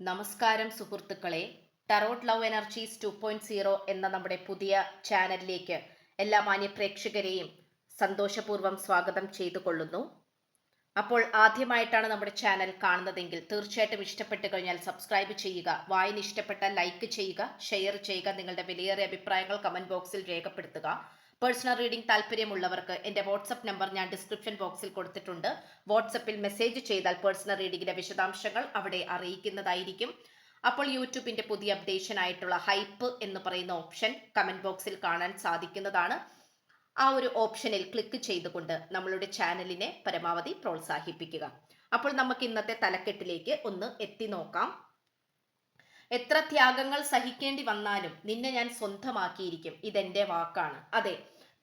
നമസ്കാരം സുഹൃത്തുക്കളെ, tarot love energies 2.0 എന്ന നമ്മുടെ പുതിയ ചാനലിലേക്ക് എല്ലാ മാന്യ പ്രേക്ഷകരെയും സന്തോഷപൂർവ്വം സ്വാഗതം ചെയ്തു കൊള്ളുന്നു. അപ്പോൾ ആദ്യമായിട്ടാണ് നമ്മുടെ ചാനൽ കാണുന്നതെങ്കിൽ തീർച്ചയായിട്ടും ഇഷ്ടപ്പെട്ട് കഴിഞ്ഞാൽ സബ്സ്ക്രൈബ് ചെയ്യുക, വായന ഇഷ്ടപ്പെട്ടാൽ ലൈക്ക് ചെയ്യുക, ഷെയർ ചെയ്യുക, നിങ്ങളുടെ വിലയേറിയ അഭിപ്രായങ്ങൾ കമന്റ് ബോക്സിൽ രേഖപ്പെടുത്തുക. പേഴ്സണൽ റീഡിംഗ് താല്പര്യമുള്ളവർക്ക് എൻ്റെ വാട്സപ്പ് നമ്പർ ഞാൻ ഡിസ്ക്രിപ്ഷൻ ബോക്സിൽ കൊടുത്തിട്ടുണ്ട്. വാട്സപ്പിൽ മെസ്സേജ് ചെയ്താൽ പേഴ്സണൽ റീഡിംഗിന്റെ വിശദാംശങ്ങൾ അവിടെ അറിയിക്കുന്നതായിരിക്കും. അപ്പോൾ യൂട്യൂബിന്റെ പുതിയ അപ്ഡേഷൻ ആയിട്ടുള്ള ഹൈപ്പ് എന്ന് പറയുന്ന ഓപ്ഷൻ കമന്റ് ബോക്സിൽ കാണാൻ സാധിക്കുന്നതാണ്. ആ ഒരു ഓപ്ഷനിൽ ക്ലിക്ക് ചെയ്തുകൊണ്ട് നമ്മളുടെ ചാനലിനെ പരമാവധി പ്രോത്സാഹിപ്പിക്കുക. അപ്പോൾ നമുക്ക് ഇന്നത്തെ തലക്കെട്ടിലേക്ക് ഒന്ന് എത്തി നോക്കാം. എത്ര ത്യാഗങ്ങൾ സഹിക്കേണ്ടി വന്നാലും നിന്നെ ഞാൻ സ്വന്തമാക്കിയിരിക്കും, ഇതെന്റെ വാക്കാണ്. അതെ,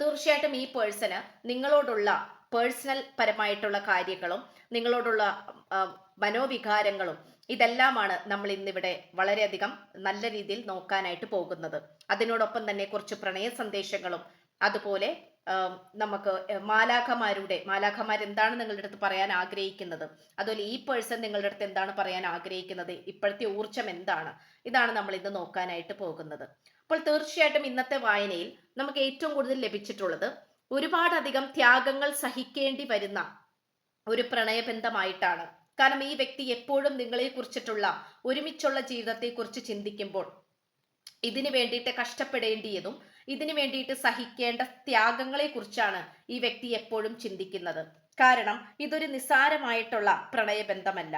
തീർച്ചയായിട്ടും ഈ പേഴ്സണ് നിങ്ങളോടുള്ള പേഴ്സണൽ പരമായിട്ടുള്ള കാര്യങ്ങളും നിങ്ങളോടുള്ള മനോവികാരങ്ങളും ഇതെല്ലാമാണ് നമ്മൾ ഇന്നിവിടെ വളരെയധികം നല്ല രീതിയിൽ നോക്കാനായിട്ട് പോകുന്നത്. അതിനോടൊപ്പം തന്നെ കുറച്ച് പ്രണയ സന്ദേശങ്ങളും അതുപോലെ നമുക്ക് മാലാഖമാർ എന്താണ് നിങ്ങളുടെ അടുത്ത് പറയാൻ ആഗ്രഹിക്കുന്നത്, അതുപോലെ ഈ പേഴ്സൺ നിങ്ങളുടെ അടുത്ത് എന്താണ് പറയാൻ ആഗ്രഹിക്കുന്നത്, ഇപ്പോഴത്തെ ഊർജം എന്താണ്, ഇതാണ് നമ്മൾ ഇന്ന് നോക്കാനായിട്ട് പോകുന്നത്. അപ്പോൾ തീർച്ചയായിട്ടും ഇന്നത്തെ വായനയിൽ നമുക്ക് ഏറ്റവും കൂടുതൽ ലഭിച്ചിട്ടുള്ളത് ഒരുപാടധികം ത്യാഗങ്ങൾ സഹിക്കേണ്ടി വരുന്ന ഒരു പ്രണയബന്ധമായിട്ടാണ്. കാരണം ഈ വ്യക്തി എപ്പോഴും നിങ്ങളെ കുറിച്ചിട്ടുള്ള ഒരുമിച്ചുള്ള ജീവിതത്തെ കുറിച്ച് ചിന്തിക്കുമ്പോൾ ഇതിനു വേണ്ടിയിട്ട് കഷ്ടപ്പെടേണ്ടിയതും ഇതിനു വേണ്ടിയിട്ട് സഹിക്കേണ്ട ത്യാഗങ്ങളെ കുറിച്ചാണ് ഈ വ്യക്തി എപ്പോഴും ചിന്തിക്കുന്നത്. കാരണം ഇതൊരു നിസ്സാരമായിട്ടുള്ള പ്രണയബന്ധമല്ല.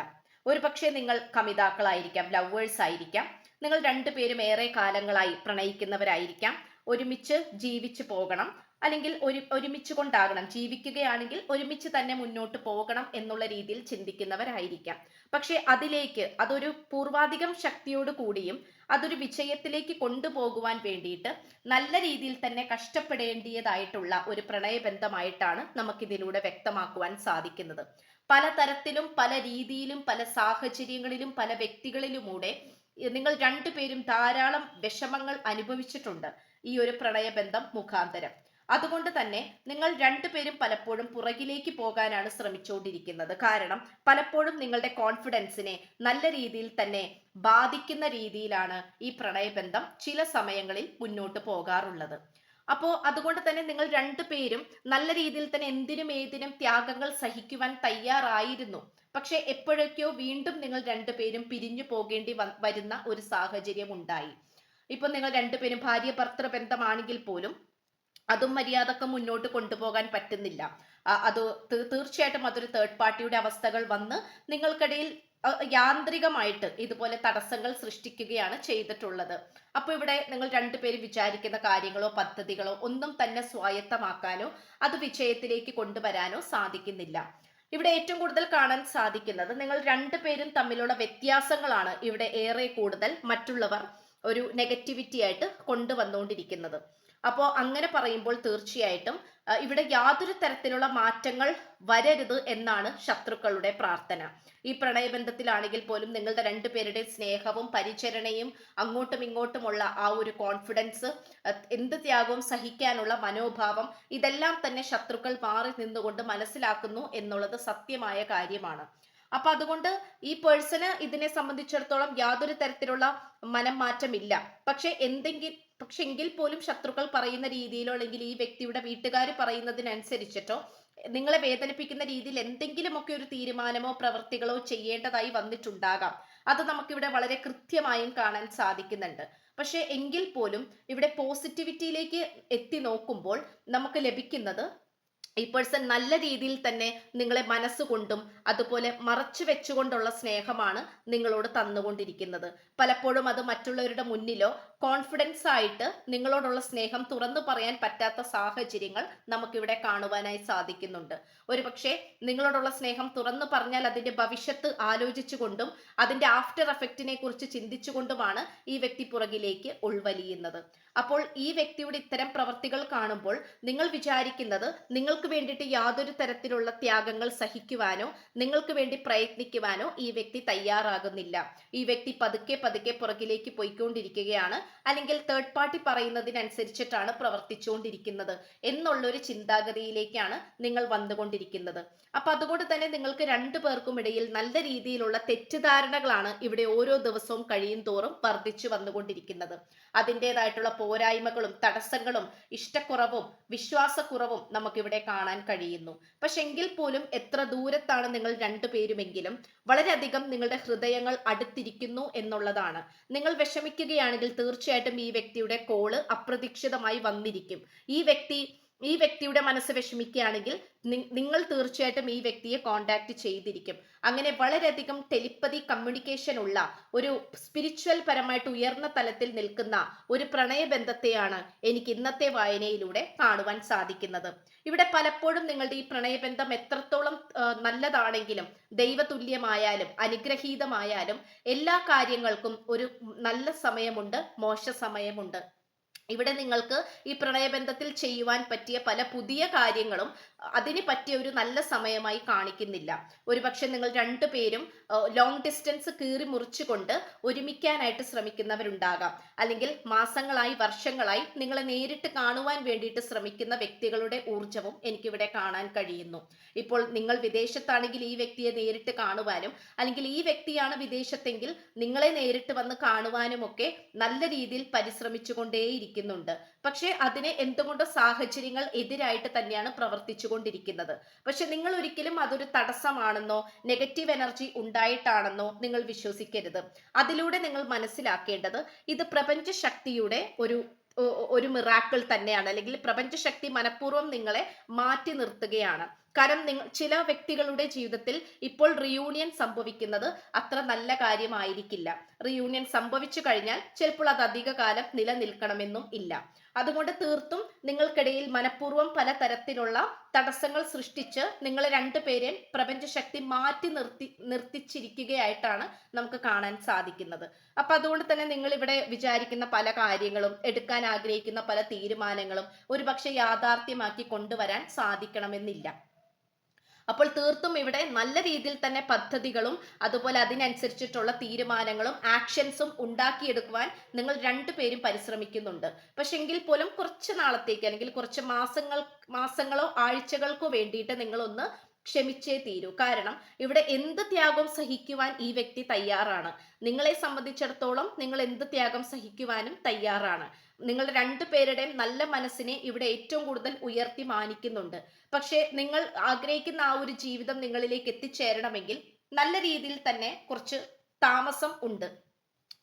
ഒരു പക്ഷേ നിങ്ങൾ കമിതാക്കളായിരിക്കാം, ലവേഴ്സ് ആയിരിക്കാം, നിങ്ങൾ രണ്ടുപേരും ഏറെ കാലങ്ങളായി പ്രണയിക്കുന്നവരായിരിക്കാം, ഒരുമിച്ച് ജീവിച്ചു പോകണം, അല്ലെങ്കിൽ ഒരുമിച്ച് കൊണ്ടാകണം, ജീവിക്കുകയാണെങ്കിൽ ഒരുമിച്ച് തന്നെ മുന്നോട്ട് പോകണം എന്നുള്ള രീതിയിൽ ചിന്തിക്കുന്നവരായിരിക്കാം. പക്ഷെ അതിലേക്ക് അതൊരു പൂർവാധികം ശക്തിയോട് കൂടിയും അതൊരു വിജയത്തിലേക്ക് കൊണ്ടുപോകുവാൻ വേണ്ടിയിട്ട് നല്ല രീതിയിൽ തന്നെ കഷ്ടപ്പെടേണ്ടിയതായിട്ടുള്ള ഒരു പ്രണയബന്ധമായിട്ടാണ് നമുക്കിതിലൂടെ വ്യക്തമാക്കുവാൻ സാധിക്കുന്നത്. പലതരത്തിലും പല രീതിയിലും പല സാഹചര്യങ്ങളിലും പല വ്യക്തികളിലുമൂടെ നിങ്ങൾ രണ്ടുപേരും ധാരാളം വിഷമങ്ങൾ അനുഭവിച്ചിട്ടുണ്ട് ഈ ഒരു പ്രണയബന്ധം മുഖാന്തരം. അതുകൊണ്ട് തന്നെ നിങ്ങൾ രണ്ടുപേരും പലപ്പോഴും പുറകിലേക്ക് പോകാനാണ് ശ്രമിച്ചുകൊണ്ടിരിക്കുന്നത്. കാരണം പലപ്പോഴും നിങ്ങളുടെ കോൺഫിഡൻസിനെ നല്ല രീതിയിൽ തന്നെ ബാധിക്കുന്ന രീതിയിലാണ് ഈ പ്രണയബന്ധം ചില സമയങ്ങളിൽ മുന്നോട്ട് പോകാറുള്ളത്. അപ്പോൾ അതുകൊണ്ട് തന്നെ നിങ്ങൾ രണ്ടുപേരും നല്ല രീതിയിൽ തന്നെ എന്തിനും ഏതിനും ത്യാഗങ്ങൾ സഹിക്കുവാൻ തയ്യാറായിരുന്നു. പക്ഷെ എപ്പോഴൊക്കെയോ വീണ്ടും നിങ്ങൾ രണ്ടുപേരും പിരിഞ്ഞു പോകേണ്ടി വരുന്ന ഒരു സാഹചര്യം ഉണ്ടായി. ഇപ്പൊ നിങ്ങൾ രണ്ടുപേരും ഭാര്യ ഭർത്തൃ ബന്ധമാണെങ്കിൽ പോലും അതും മര്യാദക്ക് മുന്നോട്ട് കൊണ്ടുപോകാൻ പറ്റുന്നില്ല. അത് തീർച്ചയായിട്ടും അതൊരു തേർഡ് പാർട്ടിയുടെ അവസ്ഥകൾ വന്ന് നിങ്ങൾക്കിടയിൽ യാന്ത്രികമായിട്ട് ഇതുപോലെ തടസ്സങ്ങൾ സൃഷ്ടിക്കുകയാണ് ചെയ്തിട്ടുള്ളത്. അപ്പൊ ഇവിടെ നിങ്ങൾ രണ്ടുപേരും വിചാരിക്കുന്ന കാര്യങ്ങളോ പദ്ധതികളോ ഒന്നും തന്നെ സ്വായത്തമാക്കാനോ അത് വിജയത്തിലേക്ക് കൊണ്ടുവരാനോ സാധിക്കുന്നില്ല. ഇവിടെ ഏറ്റവും കൂടുതൽ കാണാൻ സാധിക്കുന്നത് നിങ്ങൾ രണ്ടുപേരും തമ്മിലുള്ള വ്യത്യാസങ്ങളാണ് ഇവിടെ ഏറെ കൂടുതൽ മറ്റുള്ളവർ ഒരു നെഗറ്റിവിറ്റി ആയിട്ട് കൊണ്ടുവന്നുകൊണ്ടിരിക്കുന്നത്. അപ്പോൾ അങ്ങനെ പറയുമ്പോൾ തീർച്ചയായിട്ടും ഇവിടെ യാതൊരു തരത്തിലുള്ള മാറ്റങ്ങൾ വരരുത് എന്നാണ് ശത്രുക്കളുടെ പ്രാർത്ഥന. ഈ പ്രണയബന്ധത്തിലാണെങ്കിൽ പോലും നിങ്ങളുടെ രണ്ടുപേരുടെ സ്നേഹവും പരിചരണയും അങ്ങോട്ടും ഇങ്ങോട്ടുമുള്ള ആ ഒരു കോൺഫിഡൻസ്, എന്ത് ത്യാഗവും സഹിക്കാനുള്ള മനോഭാവം, ഇതെല്ലാം തന്നെ ശത്രുക്കൾ മാറി നിന്നുകൊണ്ട് മനസ്സിലാക്കുന്നു എന്നുള്ളത് സത്യമായ കാര്യമാണ്. അപ്പൊ അതുകൊണ്ട് ഈ പേഴ്സണ് ഇതിനെ സംബന്ധിച്ചിടത്തോളം യാതൊരു തരത്തിലുള്ള മനം മാറ്റമില്ല. പക്ഷെ എങ്കിൽ പോലും ശത്രുക്കൾ പറയുന്ന രീതിയിലോ അല്ലെങ്കിൽ ഈ വ്യക്തിയുടെ വീട്ടുകാർ പറയുന്നതിനനുസരിച്ചിട്ടോ നിങ്ങളെ വേദനിപ്പിക്കുന്ന രീതിയിൽ എന്തെങ്കിലുമൊക്കെ ഒരു തീരുമാനമോ പ്രവൃത്തികളോ ചെയ്യേണ്ടതായി വന്നിട്ടുണ്ടാകാം. അത് നമുക്കിവിടെ വളരെ കൃത്യമായും കാണാൻ സാധിക്കുന്നുണ്ട്. പക്ഷെ എങ്കിൽ പോലും ഇവിടെ പോസിറ്റിവിറ്റിയിലേക്ക് എത്തി നോക്കുമ്പോൾ നമുക്ക് ലഭിക്കുന്നത് ഈ പേഴ്സൺ നല്ല രീതിയിൽ തന്നെ നിങ്ങളെ മനസ്സുകൊണ്ടും അതുപോലെ മറച്ചു വെച്ചുകൊണ്ടുള്ള സ്നേഹമാണ് നിങ്ങളോട് തന്നുകൊണ്ടിരിക്കുന്നത്. പലപ്പോഴും അത് മറ്റുള്ളവരുടെ മുന്നിലോ കോൺഫിഡൻസ് ആയിട്ട് നിങ്ങളോടുള്ള സ്നേഹം തുറന്നു പറയാൻ പറ്റാത്ത സാഹചര്യങ്ങൾ നമുക്കിവിടെ കാണുവാനായി സാധിക്കുന്നുണ്ട്. ഒരുപക്ഷെ നിങ്ങളോടുള്ള സ്നേഹം തുറന്നു പറഞ്ഞാൽ അതിന്റെ ഭവിഷ്യത്ത് ആലോചിച്ചുകൊണ്ടും അതിന്റെ ആഫ്റ്റർ എഫക്റ്റിനെ കുറിച്ച് ചിന്തിച്ചുകൊണ്ടുമാണ് ഈ വ്യക്തി പുറകിലേക്ക് ഉൾവലിയുന്നത്. അപ്പോൾ ഈ വ്യക്തിയുടെ ഇത്തരം പ്രവർത്തികൾ കാണുമ്പോൾ നിങ്ങൾ വിചാരിക്കുന്നത് നിങ്ങൾക്ക് നിങ്ങൾക്ക് വേണ്ടിയിട്ട് യാതൊരു തരത്തിലുള്ള ത്യാഗങ്ങൾ സഹിക്കുവാനോ നിങ്ങൾക്ക് വേണ്ടി പ്രയത്നിക്കുവാനോ ഈ വ്യക്തി തയ്യാറാകുന്നില്ല. ഈ വ്യക്തി പതുക്കെ പതുക്കെ പുറകിലേക്ക് പോയിക്കൊണ്ടിരിക്കുകയാണ്, അല്ലെങ്കിൽ തേർഡ് പാർട്ടി പറയുന്നതിനനുസരിച്ചിട്ടാണ് പ്രവർത്തിച്ചുകൊണ്ടിരിക്കുന്നത് എന്നുള്ളൊരു ചിന്താഗതിയിലേക്കാണ് നിങ്ങൾ വന്നുകൊണ്ടിരിക്കുന്നത്. അപ്പൊ അതുകൊണ്ട് തന്നെ നിങ്ങൾക്ക് രണ്ടു പേർക്കും ഇടയിൽ നല്ല രീതിയിലുള്ള തെറ്റിദ്ധാരണകളാണ് ഇവിടെ ഓരോ ദിവസവും കഴിയും തോറും വർദ്ധിച്ചു വന്നുകൊണ്ടിരിക്കുന്നത്. അതിൻ്റെതായിട്ടുള്ള പോരായ്മകളും തടസ്സങ്ങളും ഇഷ്ടക്കുറവും വിശ്വാസക്കുറവും നമുക്കിവിടെ കാണാൻ കഴിയുന്നു. പക്ഷെ എങ്കിൽ പോലും എത്ര ദൂരത്താണ് നിങ്ങൾ രണ്ടുപേരുമെങ്കിലും വളരെയധികം നിങ്ങളുടെ ഹൃദയങ്ങൾ അടുത്തിരിക്കുന്നു എന്നുള്ളതാണ്. നിങ്ങൾ വിഷമിക്കുകയാണെങ്കിൽ തീർച്ചയായിട്ടും ഈ വ്യക്തിയുടെ കോള് അപ്രതീക്ഷിതമായി വന്നിരിക്കും. ഈ വ്യക്തിയുടെ മനസ്സ് വിഷമിക്കുകയാണെങ്കിൽ നിങ്ങൾ തീർച്ചയായിട്ടും ഈ വ്യക്തിയെ കോണ്ടാക്ട് ചെയ്തിരിക്കും. അങ്ങനെ വളരെയധികം ടെലിപ്പതി കമ്മ്യൂണിക്കേഷൻ ഉള്ള ഒരു സ്പിരിച്വൽ പരമായിട്ട് ഉയർന്ന തലത്തിൽ നിൽക്കുന്ന ഒരു പ്രണയബന്ധത്തെയാണ് എനിക്ക് ഇന്നത്തെ വായനയിലൂടെ കാണുവാൻ സാധിക്കുന്നത്. ഇവിടെ പലപ്പോഴും നിങ്ങളുടെ ഈ പ്രണയബന്ധം എത്രത്തോളം നല്ലതാണെങ്കിലും ദൈവതുല്യമായാലും അനുഗ്രഹീതമായാലും എല്ലാ കാര്യങ്ങൾക്കും ഒരു നല്ല സമയമുണ്ട്, മോശ സമയമുണ്ട്. ഇവിടെ നിങ്ങൾക്ക് ഈ പ്രണയബന്ധത്തിൽ ചെയ്യുവാൻ പറ്റിയ പല പുതിയ കാര്യങ്ങളും അതിന് പറ്റിയ ഒരു നല്ല സമയമായി കാണിക്കുന്നില്ല. ഒരുപക്ഷെ നിങ്ങൾ രണ്ടുപേരും ലോങ് ഡിസ്റ്റൻസ് കീറി മുറിച്ചുകൊണ്ട് ഒരുമിക്കാനായിട്ട് ശ്രമിക്കുന്നവരുണ്ടാകാം, അല്ലെങ്കിൽ മാസങ്ങളായി വർഷങ്ങളായി നിങ്ങളെ നേരിട്ട് കാണുവാൻ വേണ്ടിയിട്ട് ശ്രമിക്കുന്ന വ്യക്തികളുടെ ഊർജവും എനിക്കിവിടെ കാണാൻ കഴിയുന്നു. ഇപ്പോൾ നിങ്ങൾ വിദേശത്താണെങ്കിൽ ഈ വ്യക്തിയെ നേരിട്ട് കാണുവാനും, അല്ലെങ്കിൽ ഈ വ്യക്തിയാണ് വിദേശത്തെങ്കിൽ നിങ്ങളെ നേരിട്ട് വന്ന് കാണുവാനും ഒക്കെ നല്ല രീതിയിൽ പരിശ്രമിച്ചുകൊണ്ടേയിരിക്കും. പക്ഷെ അതിന് എന്തുകൊണ്ടോ സാഹചര്യങ്ങൾ എതിരായിട്ട് തന്നെയാണ് പ്രവർത്തിച്ചുകൊണ്ടിരിക്കുന്നത്. പക്ഷെ നിങ്ങൾ ഒരിക്കലും അതൊരു തടസ്സമാണെന്നോ നെഗറ്റീവ് എനർജി ഉണ്ടായിട്ടാണെന്നോ നിങ്ങൾ വിശ്വസിക്കരുത്. അതിലൂടെ നിങ്ങൾ മനസ്സിലാക്കേണ്ടത് ഇത് പ്രപഞ്ച ശക്തിയുടെ ഒരു മിറാക്കിൾ തന്നെയാണ്, അല്ലെങ്കിൽ പ്രപഞ്ച ശക്തി മനഃപൂർവ്വം നിങ്ങളെ മാറ്റി നിർത്തുകയാണ്. കാരണം ചില വ്യക്തികളുടെ ജീവിതത്തിൽ ഇപ്പോൾ റിയൂണിയൻ സംഭവിക്കുന്നത് അത്ര നല്ല കാര്യമായിരിക്കില്ല. റിയൂണിയൻ സംഭവിച്ചു കഴിഞ്ഞാൽ ചിലപ്പോൾ അത് അധിക കാലം നിലനിൽക്കണമെന്നും ഇല്ല. അതുകൊണ്ട് തീർത്തും നിങ്ങൾക്കിടയിൽ മനഃപൂർവ്വം പലതരത്തിലുള്ള തടസ്സങ്ങൾ സൃഷ്ടിച്ച് നിങ്ങളെ രണ്ടുപേരെയും പ്രപഞ്ചശക്തി മാറ്റി നിർത്തിച്ചിരിക്കുകയായിട്ടാണ് നമുക്ക് കാണാൻ സാധിക്കുന്നത്. അപ്പൊ അതുകൊണ്ട് തന്നെ നിങ്ങൾ ഇവിടെ വിചാരിക്കുന്ന പല കാര്യങ്ങളും, എടുക്കാൻ ആഗ്രഹിക്കുന്ന പല തീരുമാനങ്ങളും ഒരുപക്ഷെ യാഥാർത്ഥ്യമാക്കി കൊണ്ടുവരാൻ സാധിക്കണമെന്നില്ല. അപ്പോൾ തീർത്തും ഇവിടെ നല്ല രീതിയിൽ തന്നെ പദ്ധതികളും അതുപോലെ അതിനനുസരിച്ചിട്ടുള്ള തീരുമാനങ്ങളും ആക്ഷൻസും ഉണ്ടാക്കിയെടുക്കുവാൻ നിങ്ങൾ രണ്ടുപേരും പരിശ്രമിക്കുന്നുണ്ട്. പക്ഷെ എങ്കിൽ പോലും കുറച്ച് നാളത്തേക്ക്, അല്ലെങ്കിൽ കുറച്ച് മാസങ്ങളോ ആഴ്ചകൾക്കോ വേണ്ടിയിട്ട് നിങ്ങളൊന്ന് ക്ഷമിച്ചേ തീരൂ. കാരണം ഇവിടെ എന്ത് ത്യാഗം സഹിക്കുവാൻ ഈ വ്യക്തി തയ്യാറാണ്. നിങ്ങളെ സംബന്ധിച്ചിടത്തോളം നിങ്ങൾ എന്ത് ത്യാഗം സഹിക്കുവാനും തയ്യാറാണ്. നിങ്ങൾ രണ്ടുപേരുടെയും നല്ല മനസ്സിനെ ഇവിടെ ഏറ്റവും കൂടുതൽ ഉയർത്തി മാനിക്കുന്നുണ്ട്. പക്ഷെ നിങ്ങൾ ആഗ്രഹിക്കുന്ന ആ ഒരു ജീവിതം നിങ്ങളിലേക്ക് എത്തിച്ചേരണമെങ്കിൽ നല്ല രീതിയിൽ തന്നെ കുറച്ച് താമസം ഉണ്ട്.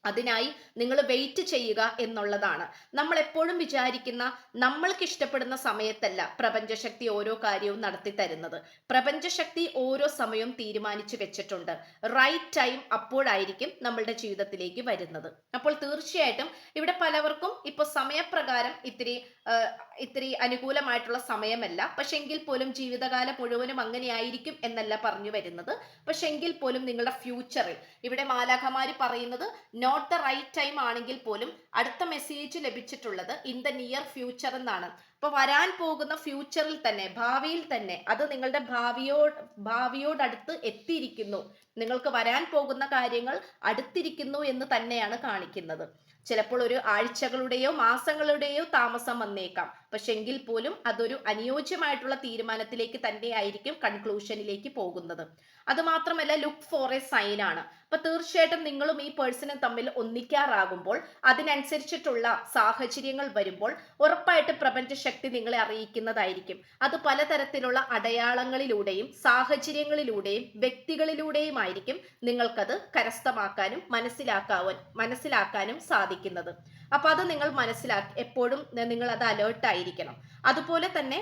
അതിനായി നിങ്ങൾ വെയിറ്റ് ചെയ്യുക എന്നുള്ളതാണ്. നമ്മൾ എപ്പോഴും വിചാരിക്കുന്ന നമ്മൾക്ക് ഇഷ്ടപ്പെടുന്ന സമയത്തല്ല പ്രപഞ്ചശക്തി ഓരോ കാര്യവും നടത്തി തരുന്നത്. പ്രപഞ്ചശക്തി ഓരോ സമയവും തീരുമാനിച്ചു വെച്ചിട്ടുണ്ട്. റൈറ്റ് ടൈം അപ്പോഴായിരിക്കും നമ്മളുടെ ജീവിതത്തിലേക്ക് വരുന്നത്. അപ്പോൾ തീർച്ചയായിട്ടും ഇവിടെ പലവർക്കും ഇപ്പൊ സമയപ്രകാരം ഇത്തിരി അനുകൂലമായിട്ടുള്ള സമയമല്ല. പക്ഷെ എങ്കിൽ പോലും ജീവിതകാലം മുഴുവനും അങ്ങനെ ആയിരിക്കും എന്നല്ല പറഞ്ഞു വരുന്നത്. പക്ഷെ എങ്കിൽ പോലും നിങ്ങളുടെ ഫ്യൂച്ചറിൽ ഇവിടെ മാലാഖമാര് പറയുന്നത് നോട്ട് ദ റൈറ്റ് ടൈം ആണെങ്കിൽ പോലും അടുത്ത മെസ്സേജ് ലഭിച്ചിട്ടുള്ളത് ഇൻ ദ നിയർ ഫ്യൂച്ചർ എന്നാണ്. അപ്പൊ വരാൻ പോകുന്ന ഫ്യൂച്ചറിൽ തന്നെ, ഭാവിയിൽ തന്നെ, അത് നിങ്ങളുടെ ഭാവിയോടടുത്ത് എത്തിയിരിക്കുന്നു. നിങ്ങൾക്ക് വരാൻ പോകുന്ന കാര്യങ്ങൾ അടുത്തിരിക്കുന്നു എന്ന് തന്നെയാണ് കാണിക്കുന്നത്. ചിലപ്പോൾ ഒരു ആഴ്ചകളുടെയോ മാസങ്ങളുടെയോ താമസം വന്നേക്കാം. പക്ഷെ എങ്കിൽ പോലും അതൊരു അനുയോജ്യമായിട്ടുള്ള തീരുമാനത്തിലേക്ക് തന്നെയായിരിക്കും കൺക്ലൂഷനിലേക്ക് പോകുന്നത്. അത് മാത്രമല്ല ലുക്ക് ഫോർ എ സൈൻ ആണ്. അപ്പൊ തീർച്ചയായിട്ടും നിങ്ങളും ഈ പേഴ്സണും തമ്മിൽ ഒന്നിക്കാറാകുമ്പോൾ, അതിനനുസരിച്ചിട്ടുള്ള സാഹചര്യങ്ങൾ വരുമ്പോൾ ഉറപ്പായിട്ട് പ്രപഞ്ചശക്തി നിങ്ങളെ അറിയിക്കുന്നതായിരിക്കും. അത് പലതരത്തിലുള്ള അടയാളങ്ങളിലൂടെയും സാഹചര്യങ്ങളിലൂടെയും വ്യക്തികളിലൂടെയുമായിരിക്കും നിങ്ങൾക്കത് കരസ്ഥമാക്കാനും മനസ്സിലാക്കാനും സാധിക്കുന്നത്. അപ്പൊ അത് നിങ്ങൾ എപ്പോഴും നിങ്ങൾ അത് അലേർട്ട് ആയിരിക്കണം. അതുപോലെ തന്നെ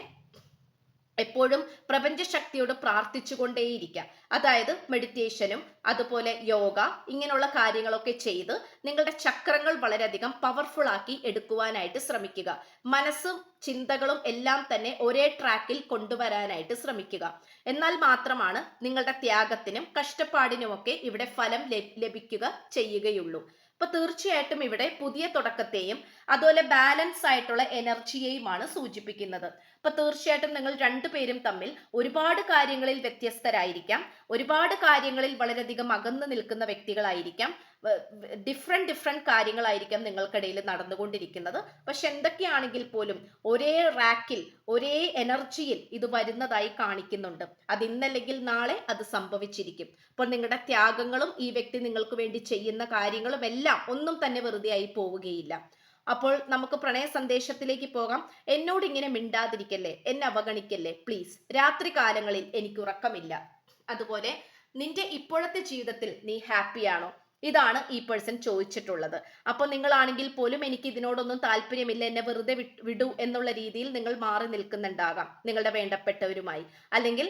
എപ്പോഴും പ്രപഞ്ചശക്തിയോട് പ്രാർത്ഥിച്ചുകൊണ്ടേയിരിക്കുക. അതായത് മെഡിറ്റേഷനും അതുപോലെ യോഗ ഇങ്ങനെയുള്ള കാര്യങ്ങളൊക്കെ ചെയ്ത് നിങ്ങളുടെ ചക്രങ്ങൾ വളരെയധികം പവർഫുൾ ആക്കി എടുക്കുവാനായിട്ട് ശ്രമിക്കുക. മനസ്സും ചിന്തകളും എല്ലാം തന്നെ ഒരേ ട്രാക്കിൽ കൊണ്ടുവരാനായിട്ട് ശ്രമിക്കുക. എന്നാൽ മാത്രമാണ് നിങ്ങളുടെ ത്യാഗത്തിനും കഷ്ടപ്പാടിനുമൊക്കെ ഇവിടെ ഫലം ലഭിക്കുക ചെയ്യുകയുള്ളൂ. അപ്പൊ തീർച്ചയായിട്ടും ഇവിടെ പുതിയ തുടക്കത്തെയും അതുപോലെ ബാലൻസ് ആയിട്ടുള്ള എനർജിയെയുമാണ് സൂചിപ്പിക്കുന്നത്. അപ്പൊ തീർച്ചയായിട്ടും നിങ്ങൾ രണ്ടുപേരും തമ്മിൽ ഒരുപാട് കാര്യങ്ങളിൽ വ്യത്യസ്തരായിരിക്കാം, ഒരുപാട് കാര്യങ്ങളിൽ വളരെയധികം അകന്നു നിൽക്കുന്ന വ്യക്തികളായിരിക്കാം, ഡിഫറെന്റ് കാര്യങ്ങളായിരിക്കാം നിങ്ങൾക്കിടയിൽ നടന്നുകൊണ്ടിരിക്കുന്നത്. പക്ഷെ എന്തൊക്കെയാണെങ്കിൽ പോലും ഒരേ റാക്കിൽ ഒരേ എനർജിയിൽ ഇത് വരുന്നതായി കാണിക്കുന്നുണ്ട്. അത് ഇന്നല്ലെങ്കിൽ നാളെ അത് സംഭവിച്ചിരിക്കും. അപ്പോൾ നിങ്ങളുടെ ത്യാഗങ്ങളും ഈ വ്യക്തി നിങ്ങൾക്ക് വേണ്ടി ചെയ്യുന്ന കാര്യങ്ങളും എല്ലാം ഒന്നും തന്നെ വെറുതെ ആയി പോവുകയില്ല. അപ്പോൾ നമുക്ക് പ്രണയ സന്ദേശത്തിലേക്ക് പോകാം. എന്നോട് ഇങ്ങനെ മിണ്ടാതിരിക്കല്ലേ, എന്നെ അവഗണിക്കല്ലേ പ്ലീസ്. രാത്രി കാലങ്ങളിൽ എനിക്ക് ഉറക്കമില്ല. അതുപോലെ നിന്റെ ഇപ്പോഴത്തെ ജീവിതത്തിൽ നീ ഹാപ്പിയാണോ? ഇതാണ് ഈ പേഴ്സൺ ചോദിച്ചിട്ടുള്ളത്. അപ്പോൾ നിങ്ങളാണെങ്കിൽ പോലും എനിക്ക് ഇതിനോടൊന്നും താല്പര്യമില്ല, എന്നെ വെറുതെ വിടൂ എന്നുള്ള രീതിയിൽ നിങ്ങൾ മാറി നിൽക്കുന്നുണ്ടാകാം നിങ്ങളുടെ വേണ്ടപ്പെട്ടവരുമായി, അല്ലെങ്കിൽ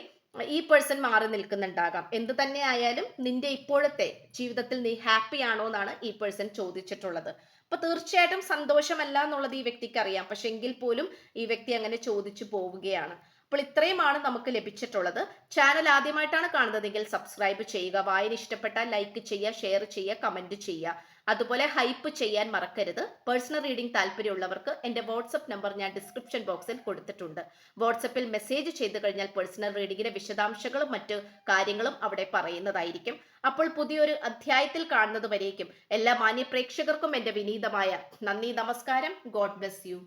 ഈ പേഴ്സൺ മാറി നിൽക്കുന്നുണ്ടാകാം. എന്ത് തന്നെ ആയാലും നിന്റെ ഇപ്പോഴത്തെ ജീവിതത്തിൽ നീ ഹാപ്പി ആണോ എന്നാണ് ഈ പേഴ്സൺ ചോദിച്ചിട്ടുള്ളത്. അപ്പൊ തീർച്ചയായിട്ടും സന്തോഷമല്ല എന്നുള്ളത് ഈ വ്യക്തിക്ക് അറിയാം, പക്ഷെ എങ്കിൽ പോലും ഈ വ്യക്തി അങ്ങനെ ചോദിച്ചു പോവുകയാണ്. അപ്പോൾ ഇത്രയുമാണ് നമുക്ക് ലഭിച്ചിട്ടുള്ളത്. ചാനൽ ആദ്യമായിട്ടാണ് കാണുന്നതെങ്കിൽ സബ്സ്ക്രൈബ് ചെയ്യുക, വായന ഇഷ്ടപ്പെട്ടാൽ ലൈക്ക് ചെയ്യുക, ഷെയർ ചെയ്യുക, കമന്റ് ചെയ്യുക. അതുപോലെ ഹൈപ്പ് ചെയ്യാൻ മറക്കരുത്. പേഴ്സണൽ റീഡിംഗ് താല്പര്യമുള്ളവർക്ക് എൻ്റെ വാട്സപ്പ് നമ്പർ ഞാൻ ഡിസ്ക്രിപ്ഷൻ ബോക്സിൽ കൊടുത്തിട്ടുണ്ട്. വാട്സപ്പിൽ മെസ്സേജ് ചെയ്ത് കഴിഞ്ഞാൽ പേഴ്സണൽ റീഡിങ്ങിന്റെ വിശദാംശങ്ങളും മറ്റു കാര്യങ്ങളും അവിടെ പറയുന്നതായിരിക്കും. അപ്പോൾ പുതിയൊരു അധ്യായത്തിൽ കാണുന്നത് വരേക്കും എല്ലാ മാന്യ പ്രേക്ഷകർക്കും എൻ്റെ വിനീതമായ നന്ദി, നമസ്കാരം. God bless you.